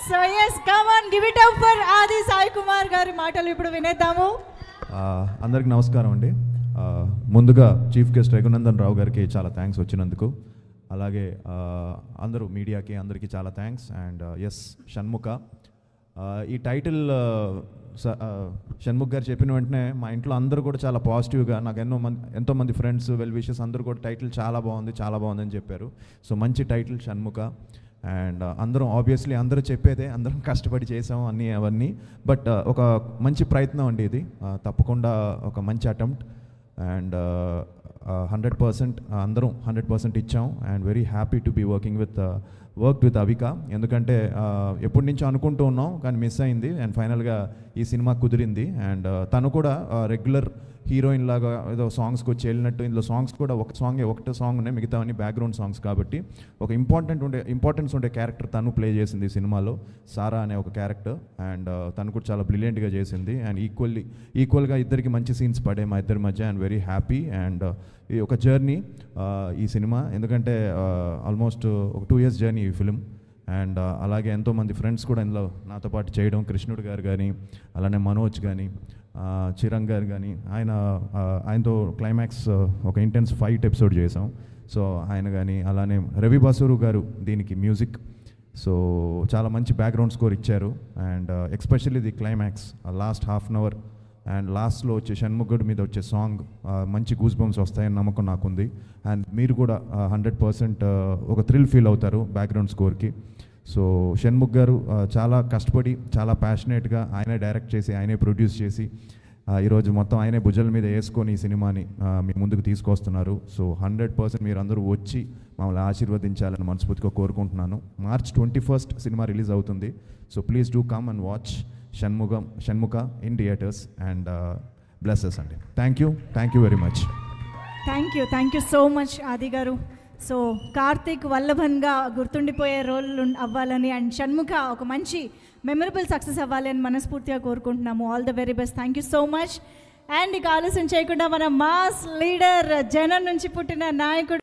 So yes come on give it up for Adi Sai Kumar గారి మాటలు ఇప్పుడు వినేద్దాము. అందరికి నమస్కారం అండి. ముందుగా చీఫ్ గెస్ట్ రఘునందన్ రావు గారికి చాలా థ్యాంక్స్ వచ్చినందుకు. అలాగే అందరూ మీడియాకి అందరికీ చాలా థ్యాంక్స్. అండ్ ఎస్ షణ్ముఖ, ఈ టైటిల్ షణ్ముఖ్ గారు చెప్పిన వెంటనే మా ఇంట్లో అందరూ కూడా చాలా పాజిటివ్గా, నాకు ఎంతోమంది ఫ్రెండ్స్ వెల్ విషెస్ అందరూ కూడా టైటిల్ చాలా బాగుంది అని చెప్పారు. సో మంచి టైటిల్ షణ్ముఖ. అండ్ అందరం ఆబ్వియస్లీ అందరూ చెప్పేదే, అందరం కష్టపడి చేసాం అవన్నీ. బట్ ఒక మంచి ప్రయత్నం అండి ఇది, తప్పకుండా ఒక మంచి అటెంప్ట్. అండ్ 100% అందరం 100% ఇచ్చాం. And very happy to be work with Avika. ఎందుకంటే ఎప్పటి నుంచో అనుకుంటూ ఉన్నాం కానీ మిస్ అయింది. అండ్ ఫైనల్గా ఈ సినిమా కుదిరింది. అండ్ తను కూడా రెగ్యులర్ హీరోయిన్ లాగా ఏదో సాంగ్స్కి వచ్చి వెళ్ళినట్టు, ఇందులో సాంగ్స్ కూడా ఒకటే సాంగ్ ఉన్నాయి, మిగతావన్నీ బ్యాక్గ్రౌండ్ సాంగ్స్. కాబట్టి ఒక ఇంపార్టెన్స్ ఉండే క్యారెక్టర్ తను ప్లే చేసింది ఈ సినిమాలో, సారా అనే ఒక క్యారెక్టర్. అండ్ తను కూడా చాలా బ్రిలియంట్గా చేసింది. అండ్ ఈక్వల్గా ఇద్దరికి మంచి సీన్స్ పడే మా ఇద్దరి మధ్య. And very happy. అండ్ ఈ ఒక జర్నీ ఈ సినిమా, ఎందుకంటే ఆల్మోస్ట్ ఒక 2 years జర్నీ ఈ ఫిలిం. అండ్ అలాగే ఎంతోమంది ఫ్రెండ్స్ కూడా ఇందులో నాతో పాటు చేయడం, కృష్ణుడు గారు కానీ, అలానే మనోజ్ కానీ, చిరంగ్ గారు కానీ, ఆయనతో క్లైమాక్స్ ఒక ఇంటెన్స్ ఫైట్ ఎపిసోడ్ చేసాం. సో ఆయన కానీ, అలానే రవి బసూరు గారు దీనికి మ్యూజిక్. సో చాలా మంచి బ్యాక్గ్రౌండ్ స్కోర్ ఇచ్చారు. And especially the climax last ½ hour and లాస్ట్లో వచ్చే షణ్ముఖుడి మీద వచ్చే సాంగ్ మంచి గూస్ బంప్స్ వస్తాయని నమ్మకం నాకుంది. అండ్ మీరు కూడా 100% ఒక థ్రిల్ ఫీల్ అవుతారు బ్యాక్గ్రౌండ్ స్కోర్కి. సో షణ్ముఖ్ గారు చాలా కష్టపడి, చాలా ప్యాషనేట్గా ఆయనే డైరెక్ట్ చేసి, ఆయనే ప్రొడ్యూస్ చేసి, ఈరోజు మొత్తం ఆయనే భుజాల మీద వేసుకొని ఈ సినిమాని మీ ముందుకు తీసుకొస్తున్నారు. సో 100% మీరు అందరూ వచ్చి మమ్మల్ని ఆశీర్వదించాలని మనస్ఫూర్తిగా కోరుకుంటున్నాను. March 21st సినిమా రిలీజ్ అవుతుంది. So please do come and watch Shanmukha in theatres. And blesses అండి. Thank you very much. Thank you so much Aadi గారు. సో కార్తిక్ వల్లభన్గా గుర్తుండిపోయే రోల్ అవ్వాలని, అండ్ షణ్ముఖ ఒక మంచి మెమరబుల్ సక్సెస్ అవ్వాలి అని మనస్ఫూర్తిగా కోరుకుంటున్నాము. All the very best. Thank you so much. And ఇక ఆలస్యం చేయకుండా మన మాస్ లీడర్, జనం నుంచి పుట్టిన నాయకుడు